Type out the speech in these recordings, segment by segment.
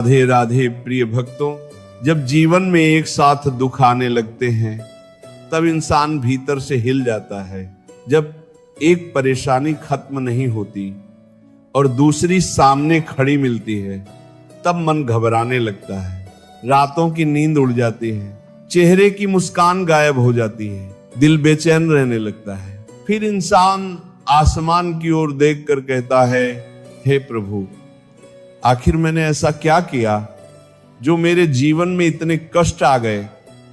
राधे राधे प्रिय भक्तों, जब जीवन में एक साथ दुख आने लगते हैं तब इंसान भीतर से हिल जाता है। जब एक परेशानी खत्म नहीं होती और दूसरी सामने खड़ी मिलती है तब मन घबराने लगता है, रातों की नींद उड़ जाती है, चेहरे की मुस्कान गायब हो जाती है, दिल बेचैन रहने लगता है। फिर इंसान आसमान की ओर देखकर कहता है, हे प्रभु, आखिर मैंने ऐसा क्या किया जो मेरे जीवन में इतने कष्ट आ गए।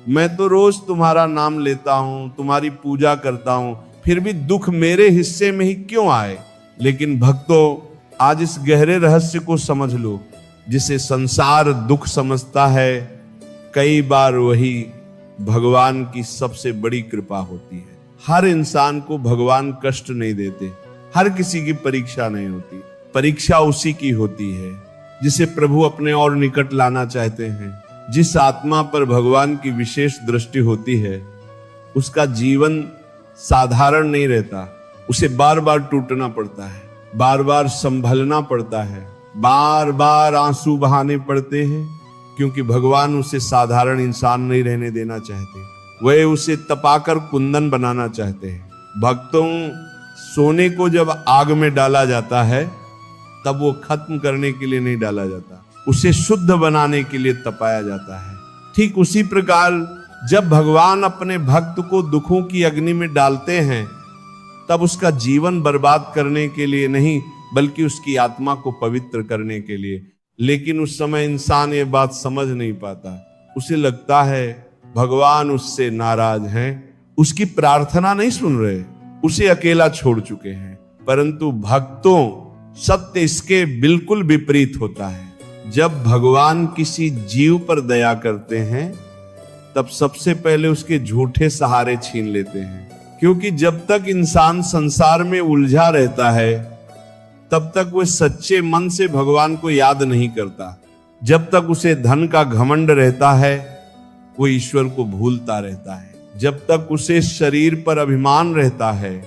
मैं तो रोज तुम्हारा नाम लेता हूं, तुम्हारी पूजा करता हूं, फिर भी दुख मेरे हिस्से में ही क्यों आए। लेकिन भक्तों, आज इस गहरे रहस्य को समझ लो। जिसे संसार दुख समझता है, कई बार वही भगवान की सबसे बड़ी कृपा होती है। हर इंसान को भगवान कष्ट नहीं देते, हर किसी की परीक्षा नहीं होती। परीक्षा उसी की होती है जिसे प्रभु अपने और निकट लाना चाहते हैं। जिस आत्मा पर भगवान की विशेष दृष्टि होती है उसका जीवन साधारण नहीं रहता, उसे बार बार टूटना पड़ता है, बार बार संभलना पड़ता है, बार बार आंसू बहाने पड़ते हैं, क्योंकि भगवान उसे साधारण इंसान नहीं रहने देना चाहते, वह उसे तपाकर कुंदन बनाना चाहते हैं। भक्तों, सोने को जब आग में डाला जाता है तब वो खत्म करने के लिए नहीं डाला जाता, उसे शुद्ध बनाने के लिए तपाया जाता है। ठीक उसी प्रकार जब भगवान अपने भक्त को दुखों की अग्नि में डालते हैं तब उसका जीवन बर्बाद करने के लिए नहीं, बल्कि उसकी आत्मा को पवित्र करने के लिए। लेकिन उस समय इंसान ये बात समझ नहीं पाता, उसे लगता है भगवान उससे नाराज हैं, उसकी प्रार्थना नहीं सुन रहे, उसे अकेला छोड़ चुके हैं। परंतु भक्तों, सत्य इसके बिल्कुल विपरीत होता है। जब भगवान किसी जीव पर दया करते हैं तब सबसे पहले उसके झूठे सहारे छीन लेते हैं, क्योंकि जब तक इंसान संसार में उलझा रहता है तब तक वह सच्चे मन से भगवान को याद नहीं करता। जब तक उसे धन का घमंड रहता है वो ईश्वर को भूलता रहता है। जब तक उसे शरीर पर अभिमान रहता है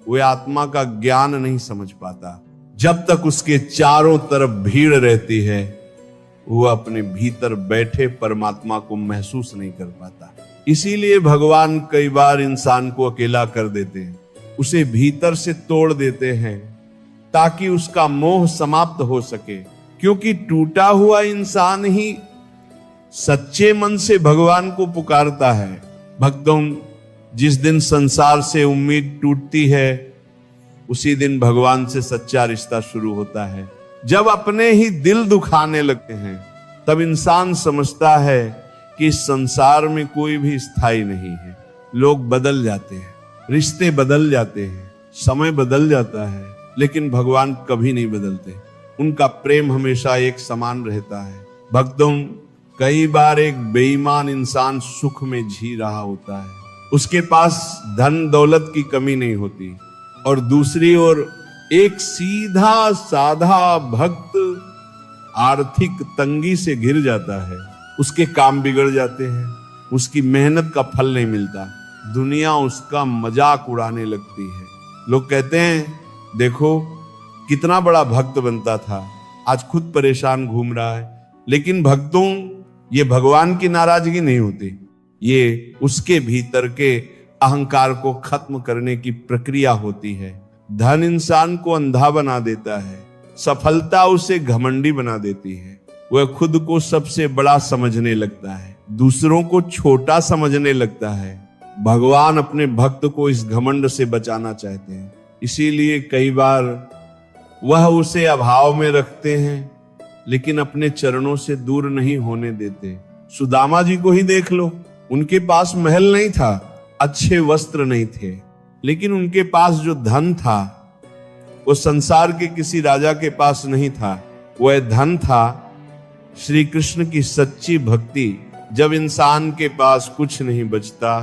वह आत्मा का ज्ञान नहीं समझ पाता। जब तक उसके चारों तरफ भीड़ रहती है वो अपने भीतर बैठे परमात्मा को महसूस नहीं कर पाता। इसीलिए भगवान कई बार इंसान को अकेला कर देते हैं, उसे भीतर से तोड़ देते हैं ताकि उसका मोह समाप्त हो सके, क्योंकि टूटा हुआ इंसान ही सच्चे मन से भगवान को पुकारता है। भक्तों, जिस दिन संसार से उम्मीद टूटती है उसी दिन भगवान से सच्चा रिश्ता शुरू होता है। जब अपने ही दिल दुखाने लगते हैं तब इंसान समझता है कि इस संसार में कोई भी स्थायी नहीं है। लोग बदल जाते हैं, रिश्ते बदल जाते हैं, समय बदल जाता है, लेकिन भगवान कभी नहीं बदलते। उनका प्रेम हमेशा एक समान रहता है। भक्तों, कई बार एक बेईमान इंसान सुख में जी रहा होता है, उसके पास धन दौलत की कमी नहीं होती, और दूसरी ओर एक सीधा साधा भक्त आर्थिक तंगी से घिर जाता है, उसके काम बिगड़ जाते हैं, उसकी मेहनत का फल नहीं मिलता, दुनिया उसका मजाक उड़ाने लगती है। लोग कहते हैं, देखो कितना बड़ा भक्त बनता था, आज खुद परेशान घूम रहा है। लेकिन भक्तों, ये भगवान की नाराजगी नहीं होती, ये उसके भीतर के अहंकार को खत्म करने की प्रक्रिया होती है। धन इंसान को अंधा बना देता है, सफलता उसे घमंडी बना देती है, वह खुद को सबसे बड़ा समझने लगता है, दूसरों को छोटा समझने लगता है। भगवान अपने भक्त को इस घमंड से बचाना चाहते हैं, इसीलिए कई बार वह उसे अभाव में रखते हैं लेकिन अपने चरणों से दूर नहीं होने देते। सुदामा जी को ही देख लो, उनके पास महल नहीं था, अच्छे वस्त्र नहीं थे, लेकिन उनके पास जो धन था वो संसार के किसी राजा के पास नहीं था। वह धन था श्री कृष्ण की सच्ची भक्ति। जब इंसान के पास कुछ नहीं बचता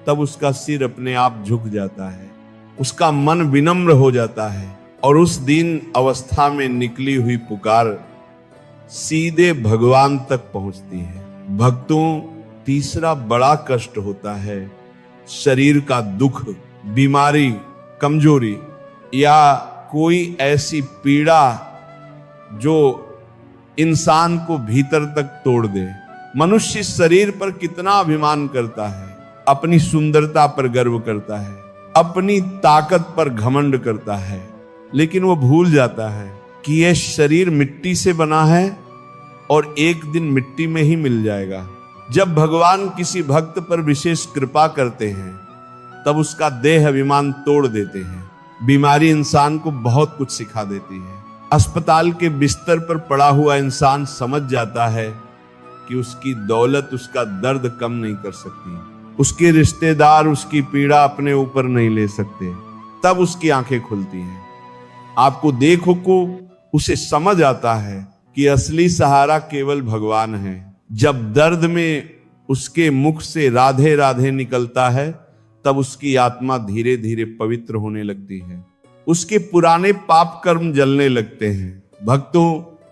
तब उसका सिर अपने आप झुक जाता है, उसका मन विनम्र हो जाता है, और उस दीन अवस्था में निकली हुई पुकार सीधे भगवान तक पहुंचती है। भक्तों, तीसरा बड़ा कष्ट होता है शरीर का दुख, बीमारी, कमजोरी, या कोई ऐसी पीड़ा जो इंसान को भीतर तक तोड़ दे। मनुष्य शरीर पर कितना अभिमान करता है, अपनी सुंदरता पर गर्व करता है, अपनी ताकत पर घमंड करता है, लेकिन वो भूल जाता है कि यह शरीर मिट्टी से बना है और एक दिन मिट्टी में ही मिल जाएगा। जब भगवान किसी भक्त पर विशेष कृपा करते हैं तब उसका देह अभिमान तोड़ देते हैं। बीमारी इंसान को बहुत कुछ सिखा देती है। अस्पताल के बिस्तर पर पड़ा हुआ इंसान समझ जाता है कि उसकी दौलत उसका दर्द कम नहीं कर सकती, उसके रिश्तेदार उसकी पीड़ा अपने ऊपर नहीं ले सकते। तब उसकी आंखें खुलती हैं। आपको देखो को उसे समझ आता है कि असली सहारा केवल भगवान है। जब दर्द में उसके मुख से राधे राधे निकलता है तब उसकी आत्मा धीरे धीरे पवित्र होने लगती है। उसके पुराने पाप कर्म जलने लगते हैं। भक्तों,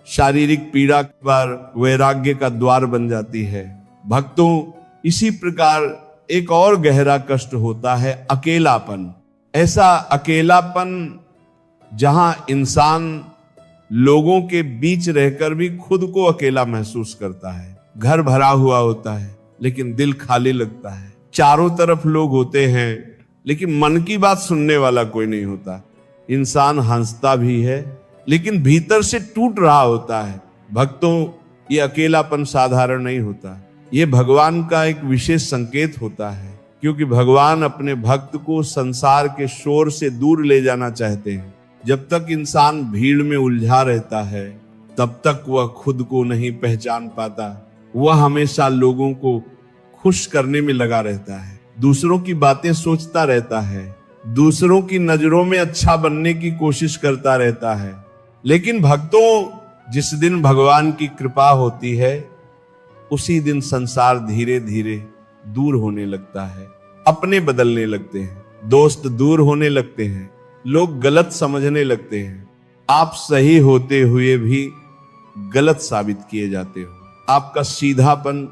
शारीरिक पीड़ा पर वैराग्य का द्वार बन जाती है। भक्तों, इसी प्रकार एक और गहरा कष्ट होता है अकेलापन। ऐसा अकेलापन जहां इंसान लोगों के बीच रहकर भी खुद को अकेला महसूस करता है। घर भरा हुआ होता है लेकिन दिल खाली लगता है। चारों तरफ लोग होते हैं लेकिन मन की बात सुनने वाला कोई नहीं होता। इंसान हंसता भी है लेकिन भीतर से टूट रहा होता है। भक्तों, ये अकेलापन साधारण नहीं होता। ये भगवान का एक विशेष संकेत होता है, क्योंकि भगवान अपने भक्त को संसार के शोर से दूर ले जाना चाहते हैं। जब तक इंसान भीड़ में उलझा रहता है तब तक वह खुद को नहीं पहचान पाता। वह हमेशा लोगों को खुश करने में लगा रहता है, दूसरों की बातें सोचता रहता है, दूसरों की नजरों में अच्छा बनने की कोशिश करता रहता है। लेकिन भक्तों, जिस दिन भगवान की कृपा होती है उसी दिन संसार धीरे धीरे दूर होने लगता है। अपने बदलने लगते हैं, दोस्त दूर होने लगते हैं, लोग गलत समझने लगते हैं। आप सही होते हुए भी गलत साबित किए जाते हो। आपका सीधापन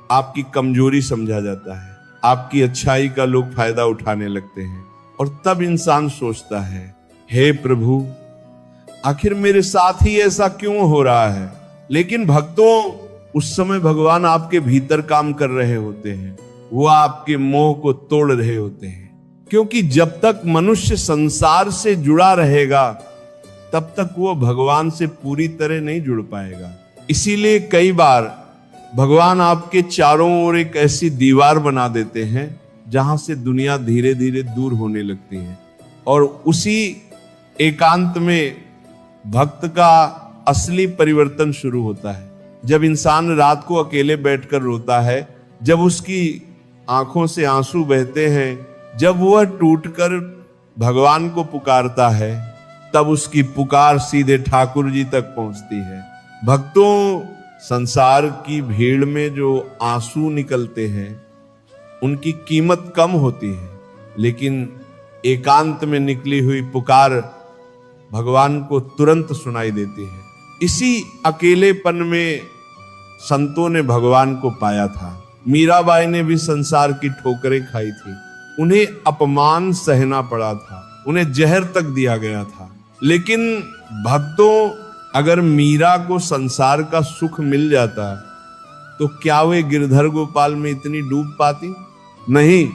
आपकी कमजोरी समझा जाता है। आपकी अच्छाई का लोग फायदा उठाने लगते हैं और तब इंसान सोचता है, हे प्रभु, आखिर मेरे साथ ही ऐसा क्यों हो रहा है। लेकिन भक्तों, उस समय भगवान आपके भीतर काम कर रहे होते हैं। वो आपके मोह को तोड़ रहे होते हैं, क्योंकि जब तक मनुष्य संसार से जुड़ा रहेगा तब तक वो भगवान से पूरी तरह नहीं जुड़ पाएगा। इसीलिए कई बार भगवान आपके चारों ओर एक ऐसी दीवार बना देते हैं जहां से दुनिया धीरे धीरे दूर होने लगती है। और उसी एकांत में भक्त का असली परिवर्तन शुरू होता है। जब इंसान रात को अकेले बैठकर रोता है, जब उसकी आंखों से आंसू बहते हैं, जब वह टूटकर भगवान को पुकारता है, तब उसकी पुकार सीधे ठाकुर जी तक पहुंचती है। भक्तों, संसार की भीड़ में जो आंसू निकलते हैं उनकी कीमत कम होती है, लेकिन एकांत में निकली हुई पुकार भगवान को तुरंत सुनाई देती है। इसी अकेलेपन में संतों ने भगवान को पाया था। मीराबाई ने भी संसार की ठोकरें खाई थी, उन्हें अपमान सहना पड़ा था, उन्हें जहर तक दिया गया था। लेकिन भक्तों, अगर मीरा को संसार का सुख मिल जाता तो क्या वे गिरधर गोपाल में इतनी डूब पाती? नहीं,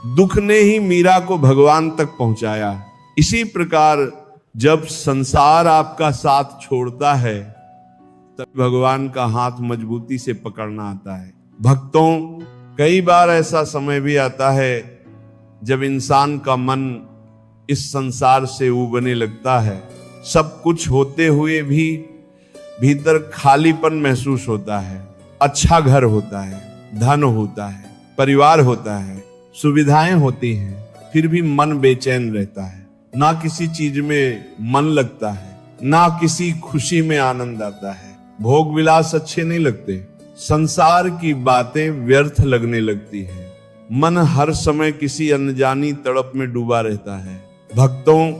दुख ने ही मीरा को भगवान तक पहुंचाया। इसी प्रकार जब संसार आपका साथ छोड़ता है तब भगवान का हाथ मजबूती से पकड़ना आता है। भक्तों, कई बार ऐसा समय भी आता है जब इंसान का मन इस संसार से उबने लगता है। सब कुछ होते हुए भी भीतर खालीपन महसूस होता है। अच्छा घर होता है, धन होता है, परिवार होता है, सुविधाएं होती हैं, फिर भी मन बेचैन रहता है। ना किसी चीज में मन लगता है, ना किसी खुशी में आनंद आता है। भोग विलास अच्छे नहीं लगते, संसार की बातें व्यर्थ लगने लगती है। मन हर समय किसी अनजानी तड़प में डूबा रहता है। भक्तों,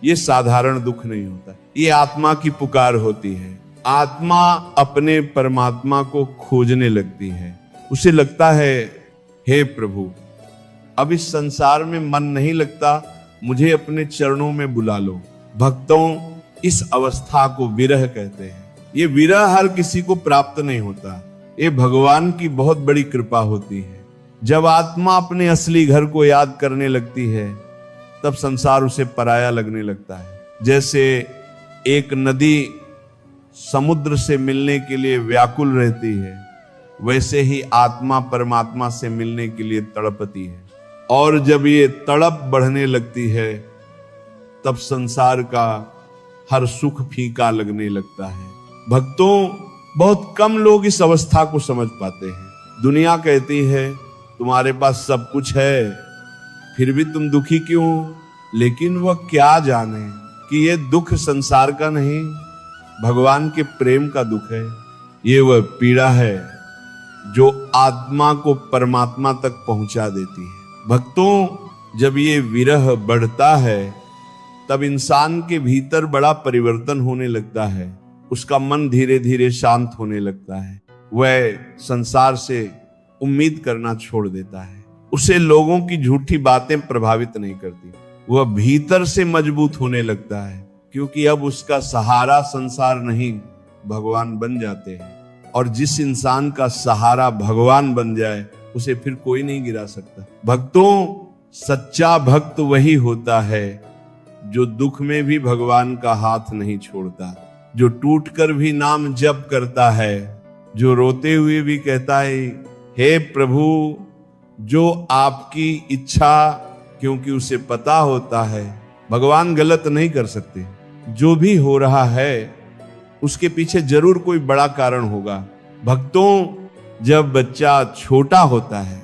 ये साधारण दुख नहीं होता, ये आत्मा की पुकार होती है। आत्मा अपने परमात्मा को खोजने लगती है। उसे लगता है, हे प्रभु, अब इस संसार में मन नहीं लगता, मुझे अपने चरणों में बुला लो। भक्तों, इस अवस्था को विरह कहते हैं। ये विरह हर किसी को प्राप्त नहीं होता, ये भगवान की बहुत बड़ी कृपा होती है। जब आत्मा अपने असली घर को याद करने लगती है तब संसार उसे पराया लगने लगता है। जैसे एक नदी समुद्र से मिलने के लिए व्याकुल रहती है, वैसे ही आत्मा परमात्मा से मिलने के लिए तड़पती है। और जब ये तड़प बढ़ने लगती है तब संसार का हर सुख फीका लगने लगता है। भक्तों, बहुत कम लोग इस अवस्था को समझ पाते हैं। दुनिया कहती है तुम्हारे पास सब कुछ है, फिर भी तुम दुखी क्यों? लेकिन वह क्या जाने कि ये दुख संसार का नहीं, भगवान के प्रेम का दुख है। ये वह पीड़ा है जो आत्मा को परमात्मा तक पहुंचा देती है। भक्तों, जब ये विरह बढ़ता है तब इंसान के भीतर बड़ा परिवर्तन होने लगता है। उसका मन धीरे धीरे शांत होने लगता है। वह संसार से उम्मीद करना छोड़ देता है। उसे लोगों की झूठी बातें प्रभावित नहीं करती। वह भीतर से मजबूत होने लगता है, क्योंकि अब उसका सहारा संसार नहीं भगवान बन जाते हैं। और जिस इंसान का सहारा भगवान बन जाए उसे फिर कोई नहीं गिरा सकता। भक्तों, सच्चा भक्त वही होता है जो दुख में भी भगवान का हाथ नहीं छोड़ता, जो टूटकर भी नाम जप करता है, जो रोते हुए भी कहता है हे प्रभु जो आपकी इच्छा, क्योंकि उसे पता होता है भगवान गलत नहीं कर सकते। जो भी हो रहा है उसके पीछे जरूर कोई बड़ा कारण होगा। भक्तों, जब बच्चा छोटा होता है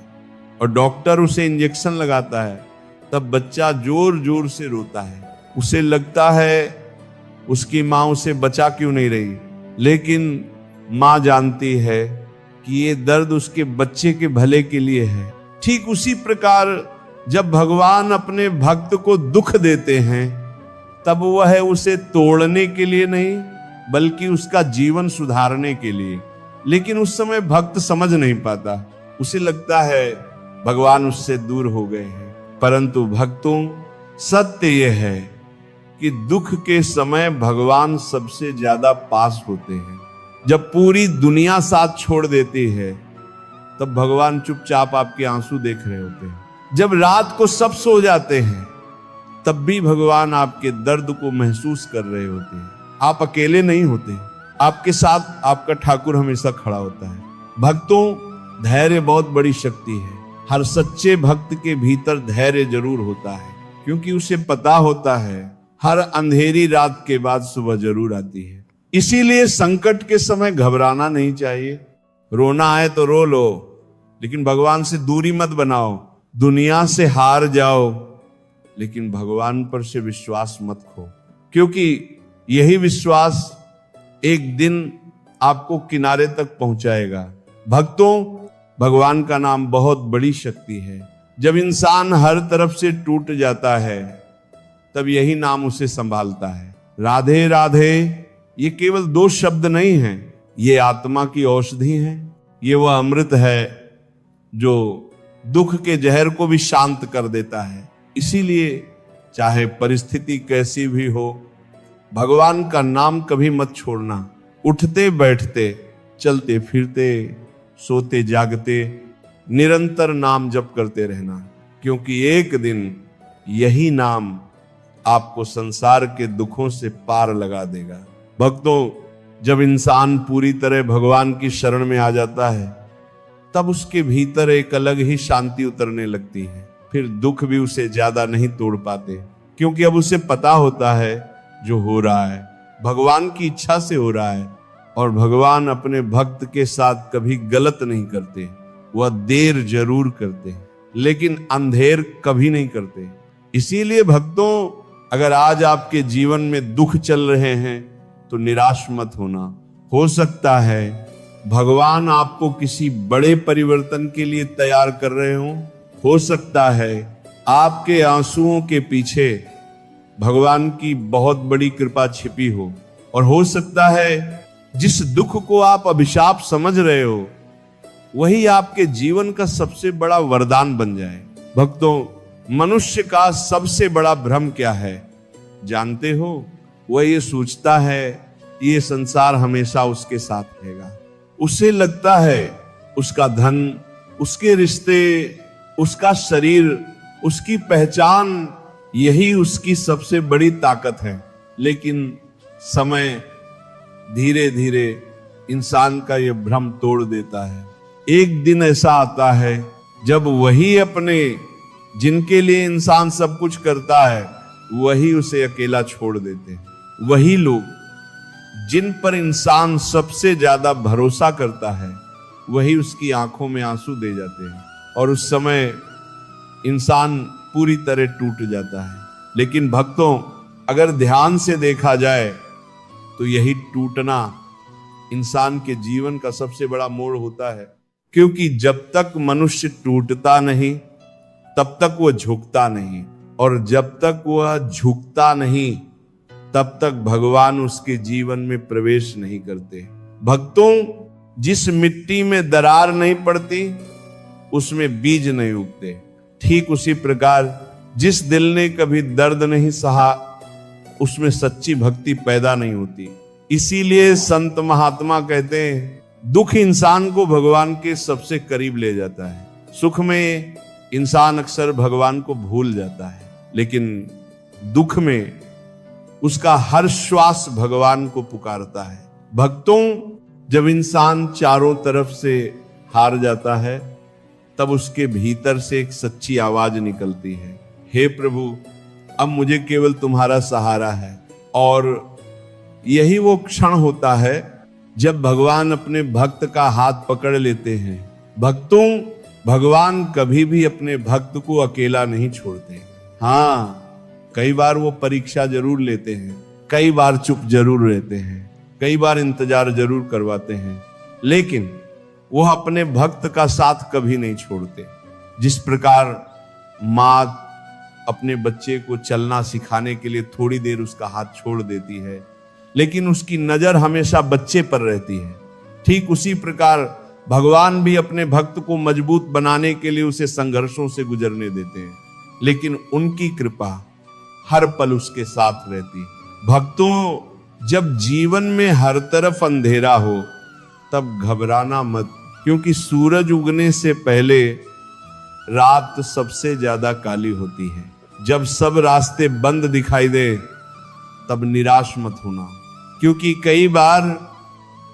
और डॉक्टर उसे इंजेक्शन लगाता है तब बच्चा जोर जोर से रोता है। उसे लगता है उसकी माँ उसे बचा क्यों नहीं रही, लेकिन माँ जानती है कि ये दर्द उसके बच्चे के भले के लिए है। ठीक उसी प्रकार जब भगवान अपने भक्त को दुख देते हैं तब वह उसे तोड़ने के लिए नहीं बल्कि उसका जीवन सुधारने के लिए। लेकिन उस समय भक्त समझ नहीं पाता, उसे लगता है भगवान उससे दूर हो गए हैं। परंतु भक्तों, सत्य यह है कि दुख के समय भगवान सबसे ज्यादा पास होते हैं। जब पूरी दुनिया साथ छोड़ देती है तब भगवान चुपचाप आपके आंसू देख रहे होते हैं। जब रात को सब सो जाते हैं तब भी भगवान आपके दर्द को महसूस कर रहे होते हैं। आप अकेले नहीं होते, आपके साथ आपका ठाकुर हमेशा खड़ा होता है। भक्तों, धैर्य बहुत बड़ी शक्ति है। हर सच्चे भक्त के भीतर धैर्य जरूर होता है, क्योंकि उसे पता होता है हर अंधेरी रात के बाद सुबह जरूर आती है। इसीलिए संकट के समय घबराना नहीं चाहिए। रोना आए तो रो लो, लेकिन भगवान से दूरी मत बनाओ। दुनिया से हार जाओ, लेकिन भगवान पर से विश्वास मत खो, क्योंकि यही विश्वास एक दिन आपको किनारे तक पहुंचाएगा। भक्तों, भगवान का नाम बहुत बड़ी शक्ति है। जब इंसान हर तरफ से टूट जाता है तब यही नाम उसे संभालता है। राधे राधे ये केवल दो शब्द नहीं हैं, ये आत्मा की औषधि है। ये वह अमृत है जो दुख के जहर को भी शांत कर देता है। इसीलिए चाहे परिस्थिति कैसी भी हो, भगवान का नाम कभी मत छोड़ना। उठते बैठते, चलते फिरते, सोते जागते निरंतर नाम जप करते रहना, क्योंकि एक दिन यही नाम आपको संसार के दुखों से पार लगा देगा। भक्तों, जब इंसान पूरी तरह भगवान की शरण में आ जाता है तब उसके भीतर एक अलग ही शांति उतरने लगती है। फिर दुख भी उसे ज्यादा नहीं तोड़ पाते, क्योंकि अब उसे पता होता है जो हो रहा है भगवान की इच्छा से हो रहा है, और भगवान अपने भक्त के साथ कभी गलत नहीं करते। वह देर जरूर करते हैं लेकिन अंधेर कभी नहीं करते। इसीलिए भक्तों, अगर आज आपके जीवन में दुख चल रहे हैं तो निराश मत होना। हो सकता है भगवान आपको किसी बड़े परिवर्तन के लिए तैयार कर रहे हो सकता है आपके आंसुओं के पीछे भगवान की बहुत बड़ी कृपा छिपी हो सकता है जिस दुख को आप अभिशाप समझ रहे हो वही आपके जीवन का सबसे बड़ा वरदान बन जाए। भक्तों, मनुष्य का सबसे बड़ा भ्रम क्या है जानते हो? वह ये सोचता है ये संसार हमेशा उसके साथ रहेगा। उसे लगता है उसका धन, उसके रिश्ते, उसका शरीर, उसकी पहचान, यही उसकी सबसे बड़ी ताकत है। लेकिन समय धीरे धीरे इंसान का यह भ्रम तोड़ देता है। एक दिन ऐसा आता है जब वही अपने, जिनके लिए इंसान सब कुछ करता है, वही उसे अकेला छोड़ देते हैं। वही लोग जिन पर इंसान सबसे ज्यादा भरोसा करता है, वही उसकी आंखों में आंसू दे जाते हैं और उस समय इंसान पूरी तरह टूट जाता है। लेकिन भक्तों, अगर ध्यान से देखा जाए तो यही टूटना इंसान के जीवन का सबसे बड़ा मोड़ होता है। क्योंकि जब तक मनुष्य टूटता नहीं, तब तक वह झुकता नहीं, और जब तक वह झुकता नहीं, तब तक भगवान उसके जीवन में प्रवेश नहीं करते। भक्तों, जिस मिट्टी में दरार नहीं पड़ती, उसमें बीज नहीं उगते। ठीक उसी प्रकार जिस दिल ने कभी दर्द नहीं सहा, उसमें सच्ची भक्ति पैदा नहीं होती। इसीलिए संत महात्मा कहते हैं, दुख इंसान को भगवान के सबसे करीब ले जाता है। सुख में इंसान अक्सर भगवान को भूल जाता है, लेकिन दुख में उसका हर श्वास भगवान को पुकारता है। भक्तों, जब इंसान चारों तरफ से हार जाता है, तब उसके भीतर से एक सच्ची आवाज निकलती है, हे प्रभु, अब मुझे केवल तुम्हारा सहारा है। और यही वो क्षण होता है जब भगवान अपने भक्त का हाथ पकड़ लेते हैं। भक्तों, भगवान कभी भी अपने भक्त को अकेला नहीं छोड़ते। हाँ, कई बार वो परीक्षा जरूर लेते हैं, कई बार चुप जरूर रहते हैं, कई बार इंतजार जरूर करवाते हैं, लेकिन वो अपने भक्त का साथ कभी नहीं छोड़ते। जिस प्रकार माँ अपने बच्चे को चलना सिखाने के लिए थोड़ी देर उसका हाथ छोड़ देती है, लेकिन उसकी नजर हमेशा बच्चे पर रहती है, ठीक उसी प्रकार भगवान भी अपने भक्त को मजबूत बनाने के लिए उसे संघर्षों से गुजरने देते हैं, लेकिन उनकी कृपा हर पल उसके साथ रहती है। भक्तों, जब जीवन में हर तरफ अंधेरा हो, तब घबराना मत, क्योंकि सूरज उगने से पहले रात सबसे ज्यादा काली होती है। जब सब रास्ते बंद दिखाई दे, तब निराश मत होना, क्योंकि कई बार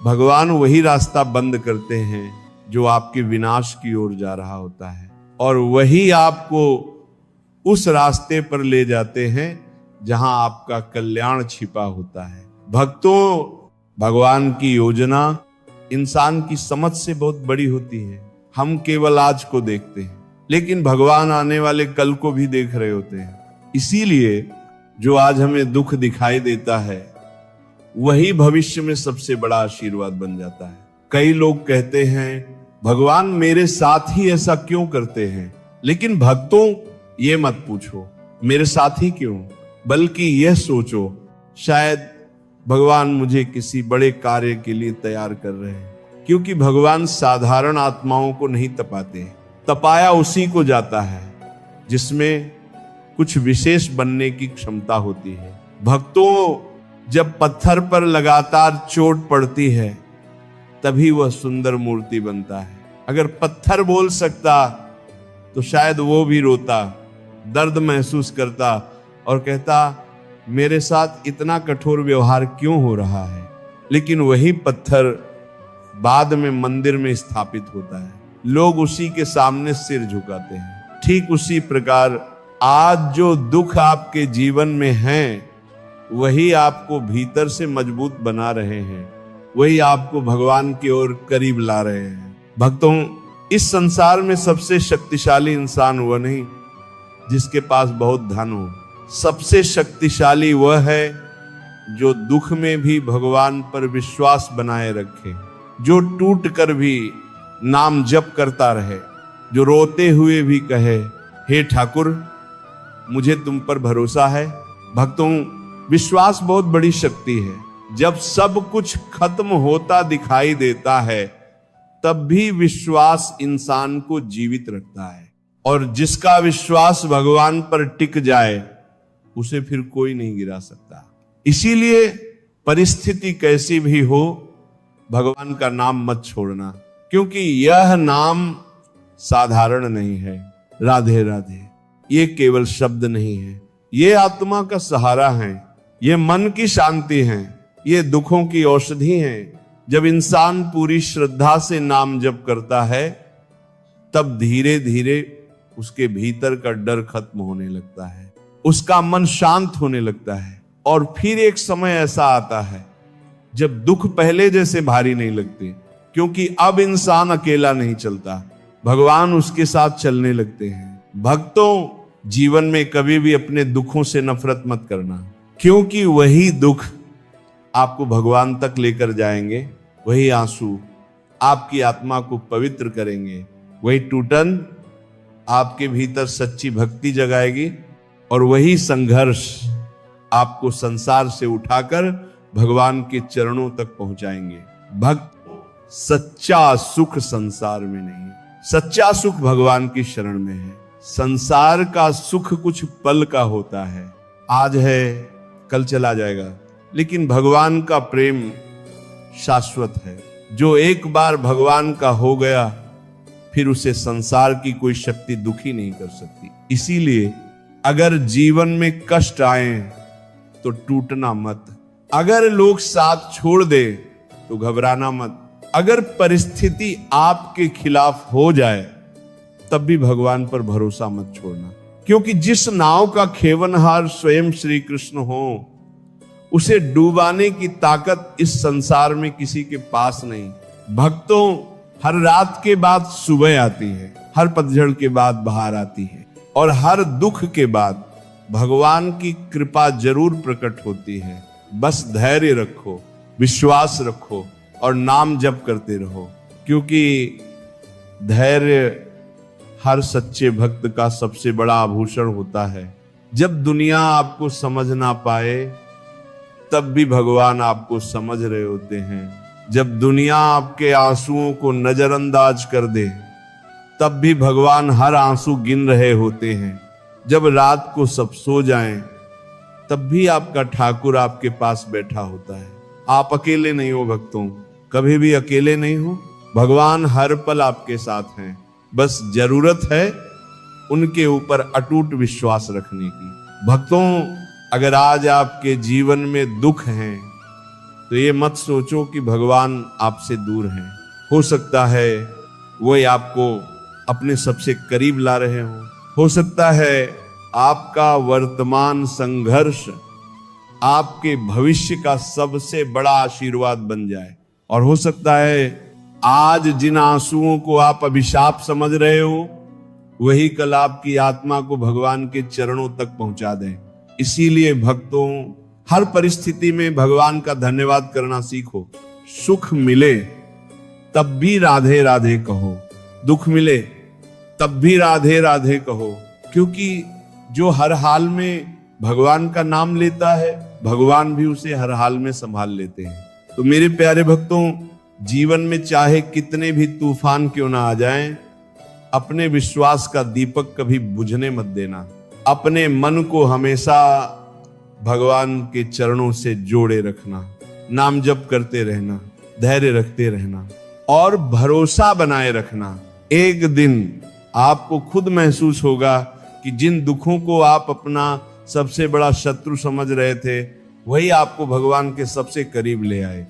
भगवान वही रास्ता बंद करते हैं जो आपके विनाश की ओर जा रहा होता है, और वही आपको उस रास्ते पर ले जाते हैं जहां आपका कल्याण छिपा होता है। भक्तों, भगवान की योजना इंसान की समझ से बहुत बड़ी होती है। हम केवल आज को देखते हैं, लेकिन भगवान आने वाले कल को भी देख रहे होते हैं। इसीलिए जो आज हमें दुख दिखाई देता है, वही भविष्य में सबसे बड़ा आशीर्वाद बन जाता है। कई लोग कहते हैं, भगवान मेरे साथ ही ऐसा क्यों करते हैं? लेकिन भक्तों, ये मत पूछो मेरे साथ ही क्यों, बल्कि यह सोचो, शायद भगवान मुझे किसी बड़े कार्य के लिए तैयार कर रहे हैं। क्योंकि भगवान साधारण आत्माओं को नहीं तपाते, तपाया उसी को जाता है जिसमें कुछ विशेष बनने की क्षमता होती है। भक्तों, जब पत्थर पर लगातार चोट पड़ती है, तभी वह सुंदर मूर्ति बनता है। अगर पत्थर बोल सकता तो शायद वो भी रोता, दर्द महसूस करता और कहता, मेरे साथ इतना कठोर व्यवहार क्यों हो रहा है? लेकिन वही पत्थर बाद में मंदिर में स्थापित होता है, लोग उसी के सामने सिर झुकाते हैं। ठीक उसी प्रकार आज जो दुख आपके जीवन में हैं, वही आपको भीतर से मजबूत बना रहे हैं, वही आपको भगवान की ओर करीब ला रहे हैं। भक्तों, इस संसार में सबसे शक्तिशाली इंसान वह नहीं जिसके पास बहुत धन हो, सबसे शक्तिशाली वह है जो दुख में भी भगवान पर विश्वास बनाए रखे, जो टूट कर भी नाम जप करता रहे, जो रोते हुए भी कहे, हे ठाकुर, मुझे तुम पर भरोसा है। भक्तों, विश्वास बहुत बड़ी शक्ति है। जब सब कुछ खत्म होता दिखाई देता है, तब भी विश्वास इंसान को जीवित रखता है, और जिसका विश्वास भगवान पर टिक जाए, उसे फिर कोई नहीं गिरा सकता। इसीलिए परिस्थिति कैसी भी हो, भगवान का नाम मत छोड़ना, क्योंकि यह नाम साधारण नहीं है। राधे राधे ये केवल शब्द नहीं है, ये आत्मा का सहारा है, ये मन की शांति है, ये दुखों की औषधि है। जब इंसान पूरी श्रद्धा से नाम जप करता है, तब धीरे धीरे उसके भीतर का डर खत्म होने लगता है, उसका मन शांत होने लगता है। और फिर एक समय ऐसा आता है जब दुख पहले जैसे भारी नहीं लगते, क्योंकि अब इंसान अकेला नहीं चलता, भगवान उसके साथ चलने लगते हैं। भक्तों, जीवन में कभी भी अपने दुखों से नफरत मत करना, क्योंकि वही दुख आपको भगवान तक लेकर जाएंगे, वही आंसू आपकी आत्मा को पवित्र करेंगे, वही टूटन आपके भीतर सच्ची भक्ति जगाएगी, और वही संघर्ष आपको संसार से उठाकर भगवान के चरणों तक पहुंचाएंगे। भक्त, सच्चा सुख संसार में नहीं, सच्चा सुख भगवान की शरण में है। संसार का सुख कुछ पल का होता है, आज है कल चला जाएगा, लेकिन भगवान का प्रेम शाश्वत है। जो एक बार भगवान का हो गया, फिर उसे संसार की कोई शक्ति दुखी नहीं कर सकती। इसीलिए अगर जीवन में कष्ट आए तो टूटना मत, अगर लोग साथ छोड़ दे तो घबराना मत, अगर परिस्थिति आपके खिलाफ हो जाए तब भी भगवान पर भरोसा मत छोड़ना, क्योंकि जिस नाव का खेवनहार स्वयं श्री कृष्ण हो, उसे डूबाने की ताकत इस संसार में किसी के पास नहीं। भक्तों, हर रात के बाद सुबह आती है, हर पतझड़ के बाद बहार आती है, और हर दुख के बाद भगवान की कृपा जरूर प्रकट होती है। बस धैर्य रखो, विश्वास रखो और नाम जप करते रहो, क्योंकि धैर्य हर सच्चे भक्त का सबसे बड़ा आभूषण होता है। जब दुनिया आपको समझ ना पाए, तब भी भगवान आपको समझ रहे होते हैं। जब दुनिया आपके आंसुओं को नजरअंदाज कर दे, तब भी भगवान हर आंसू गिन रहे होते हैं। जब रात को सब सो जाएं, तब भी आपका ठाकुर आपके पास बैठा होता है। आप अकेले नहीं हो भक्तों, कभी भी अकेले नहीं हो, भगवान हर पल आपके साथ हैं। बस जरूरत है उनके ऊपर अटूट विश्वास रखने की। भक्तों, अगर आज आपके जीवन में दुख हैं, तो ये मत सोचो कि भगवान आपसे दूर हैं। हो सकता है वो आपको अपने सबसे करीब ला रहे हो सकता है आपका वर्तमान संघर्ष आपके भविष्य का सबसे बड़ा आशीर्वाद बन जाए, और हो सकता है आज जिन आंसुओं को आप अभिशाप समझ रहे हो, वही कल आपकी आत्मा को भगवान के चरणों तक पहुंचा दें। इसीलिए भक्तों, हर परिस्थिति में भगवान का धन्यवाद करना सीखो। सुख मिले तब भी राधे राधे कहो, दुख मिले तब भी राधे राधे कहो, क्योंकि जो हर हाल में भगवान का नाम लेता है, भगवान भी उसे हर हाल में संभाल लेते हैं। तो मेरे प्यारे भक्तों, जीवन में चाहे कितने भी तूफान क्यों ना आ जाएं, अपने विश्वास का दीपक कभी बुझने मत देना। अपने मन को हमेशा भगवान के चरणों से जोड़े रखना, नाम जप करते रहना, धैर्य रखते रहना और भरोसा बनाए रखना। एक दिन आपको खुद महसूस होगा कि जिन दुखों को आप अपना सबसे बड़ा शत्रु समझ रहे थे, वही आपको भगवान के सबसे करीब ले आए।